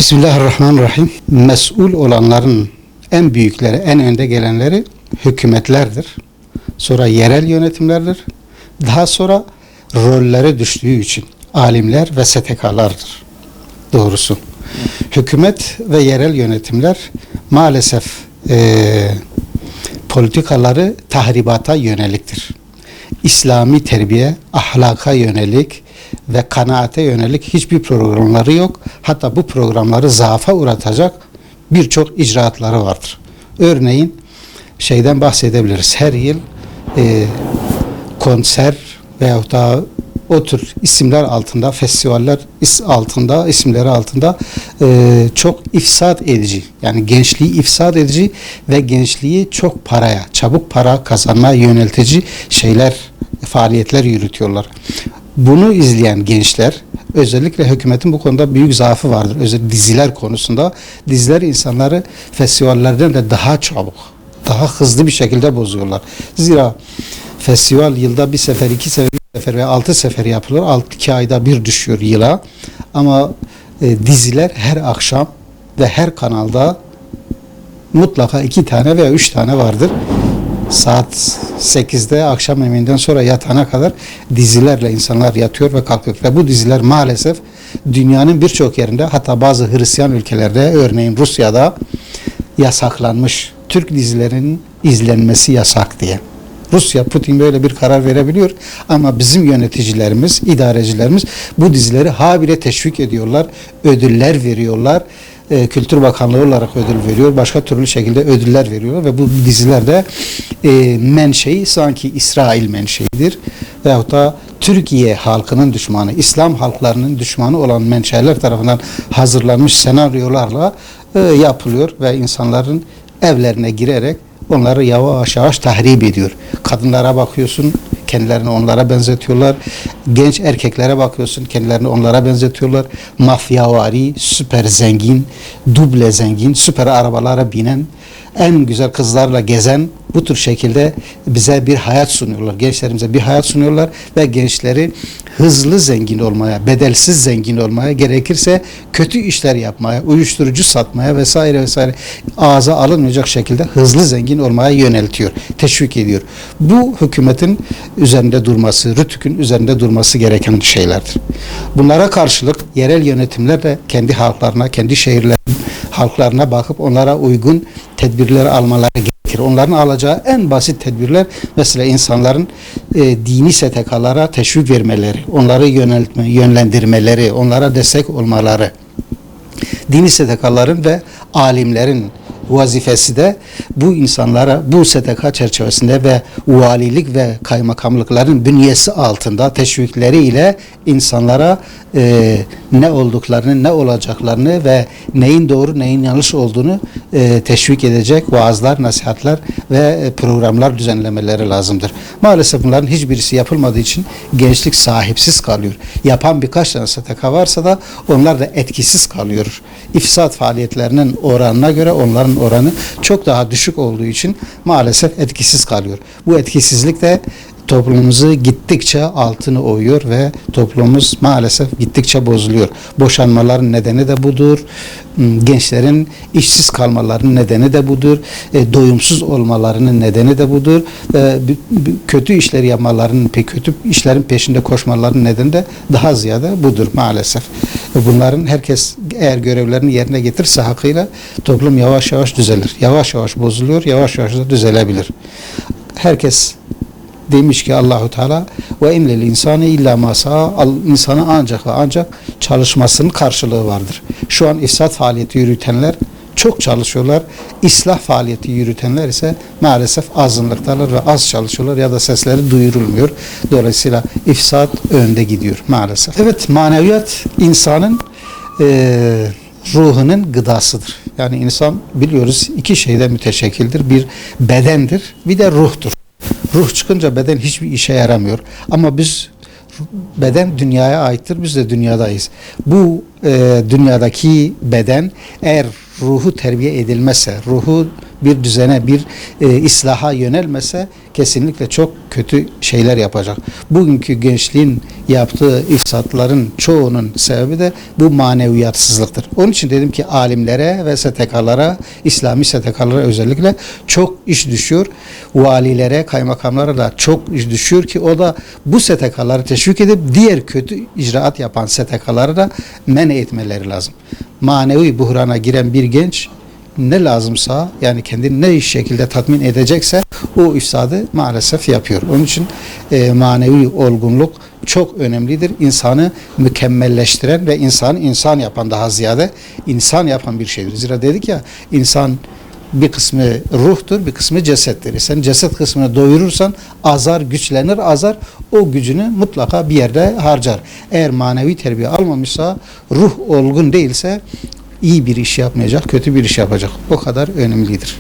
Bismillahirrahmanirrahim. Mesul olanların en büyükleri, en önde gelenleri hükümetlerdir. Sonra yerel yönetimlerdir. Daha sonra rolleri düştüğü için alimler ve STK'lardır. Doğrusu. Hükümet ve yerel yönetimler maalesef politikaları tahribata yöneliktir. İslami terbiye, ahlaka yönelik ve kanaate yönelik hiçbir programları yok. Hatta bu programları zaafa uğratacak birçok icraatları vardır. Örneğin şeyden bahsedebiliriz. Her yıl konser veyahut da o tür isimler altında, festivaller isimleri altında çok ifsad edici, yani gençliği ifsad edici ve gençliği çok paraya, çabuk para kazanmaya yöneltici faaliyetler yürütüyorlar. Bunu izleyen gençler, özellikle hükümetin bu konuda büyük zaafı vardır. Özellikle diziler konusunda. Diziler insanları festivallerden de daha çabuk, daha hızlı bir şekilde bozuyorlar. Zira festival yılda bir sefer, iki sefer veya 6 sefer yapılır. 6-2 ayda bir düşüyor yıla. Ama diziler her akşam ve her kanalda mutlaka 2 tane veya 3 tane vardır. Saat 8'de akşam yemeğinden sonra yatana kadar dizilerle insanlar yatıyor ve kalkıyor. Ve bu diziler maalesef dünyanın birçok yerinde, hatta bazı Hristiyan ülkelerde, örneğin Rusya'da yasaklanmış. Türk dizilerinin izlenmesi yasak diye. Rusya, Putin böyle bir karar verebiliyor ama bizim yöneticilerimiz, idarecilerimiz bu dizileri habire teşvik ediyorlar, ödüller veriyorlar. Kültür Bakanlığı olarak ödül veriyor, başka türlü şekilde ödüller veriyorlar ve bu dizilerde menşei sanki İsrail menşeidir veyahut da Türkiye halkının düşmanı, İslam halklarının düşmanı olan menşeiler tarafından hazırlanmış senaryolarla yapılıyor ve insanların evlerine girerek onları yavaş yavaş tahrip ediyor. Kadınlara bakıyorsun, kendilerini onlara benzetiyorlar. Genç erkeklere bakıyorsun, kendilerini onlara benzetiyorlar. Mafyavari, süper zengin, duble zengin, süper arabalara binen, en güzel kızlarla gezen, bu tür şekilde bize bir hayat sunuyorlar. Gençlerimize bir hayat sunuyorlar ve gençleri hızlı zengin olmaya, bedelsiz zengin olmaya, gerekirse kötü işler yapmaya, uyuşturucu satmaya vesaire vesaire ağza alınmayacak şekilde hızlı zengin olmaya yöneltiyor, teşvik ediyor. Bu hükümetin üzerinde durması, RTÜK'ün üzerinde durması gereken şeylerdir. Bunlara karşılık yerel yönetimler de kendi halklarına, kendi şehirlerinin halklarına bakıp onlara uygun tedbirler almaları gerekir. Onların alacağı en basit tedbirler, mesela insanların dini STK'lara teşvik vermeleri, onları yönlendirmeleri, onlara destek olmaları. Dini STK'ların ve alimlerin vazifesi de bu insanlara bu STK çerçevesinde ve valilik ve kaymakamlıkların bünyesi altında teşvikleriyle insanlara ne olduklarını, ne olacaklarını ve neyin doğru, neyin yanlış olduğunu teşvik edecek vaazlar, nasihatler ve programlar düzenlemeleri lazımdır. Maalesef bunların hiçbirisi yapılmadığı için gençlik sahipsiz kalıyor. Yapan birkaç tane STK varsa da onlar da etkisiz kalıyor. İfsat faaliyetlerinin oranına göre onların oranı çok daha düşük olduğu için maalesef etkisiz kalıyor. Bu etkisizlik de toplumumuzu gittikçe altını oyuyor ve toplumumuz maalesef gittikçe bozuluyor. Boşanmaların nedeni de budur. Gençlerin işsiz kalmalarının nedeni de budur. Doyumsuz olmalarının nedeni de budur. Kötü işler yapmalarının, kötü işlerin peşinde koşmalarının nedeni de daha ziyade budur maalesef. Bunların herkes eğer görevlerini yerine getirse hakkıyla toplum yavaş yavaş düzelir. Yavaş yavaş bozuluyor, yavaş yavaş da düzelebilir. Herkes demiş ki Allahu Teala ve imlil insani illa ma sa'a, insana ancak ve ancak çalışmasının karşılığı vardır. Şu an ifsat faaliyeti yürütenler çok çalışıyorlar. İslah faaliyeti yürütenler ise maalesef azınlıktalar ve az çalışıyorlar ya da sesleri duyurulmuyor. Dolayısıyla ifsat önde gidiyor maalesef. Evet, maneviyat insanın ruhunun gıdasıdır. Yani insan biliyoruz iki şeyden müteşekkildir. Bir bedendir, bir de ruhtur. Ruh çıkınca beden hiçbir işe yaramıyor. Ama beden dünyaya aittir, biz de dünyadayız. Bu dünyadaki beden eğer ruhu terbiye edilmezse, ruhu bir düzene, bir islaha yönelmese kesinlikle çok kötü şeyler yapacak. Bugünkü gençliğin yaptığı ifsatların çoğunun sebebi de bu maneviyatsızlıktır. Onun için dedim ki alimlere ve STK'lara, İslami STK'lara özellikle çok iş düşüyor. Valilere, kaymakamlara da çok iş düşüyor ki o da bu STK'ları teşvik edip diğer kötü icraat yapan STK'ları da men etmeleri lazım. Manevi buhrana giren bir genç ne lazımsa, yani kendini ne şekilde tatmin edecekse o ifsadı maalesef yapıyor. Onun için manevi olgunluk çok önemlidir. İnsanı mükemmelleştiren ve insanı insan yapan, daha ziyade insan yapan bir şeydir. Zira dedik ya, insan bir kısmı ruhtur, bir kısmı cesettir. Sen ceset kısmını doyurursan azar, güçlenir, azar, o gücünü mutlaka bir yerde harcar. Eğer manevi terbiye almamışsa, ruh olgun değilse iyi bir iş yapmayacak, kötü bir iş yapacak. O kadar önemlidir.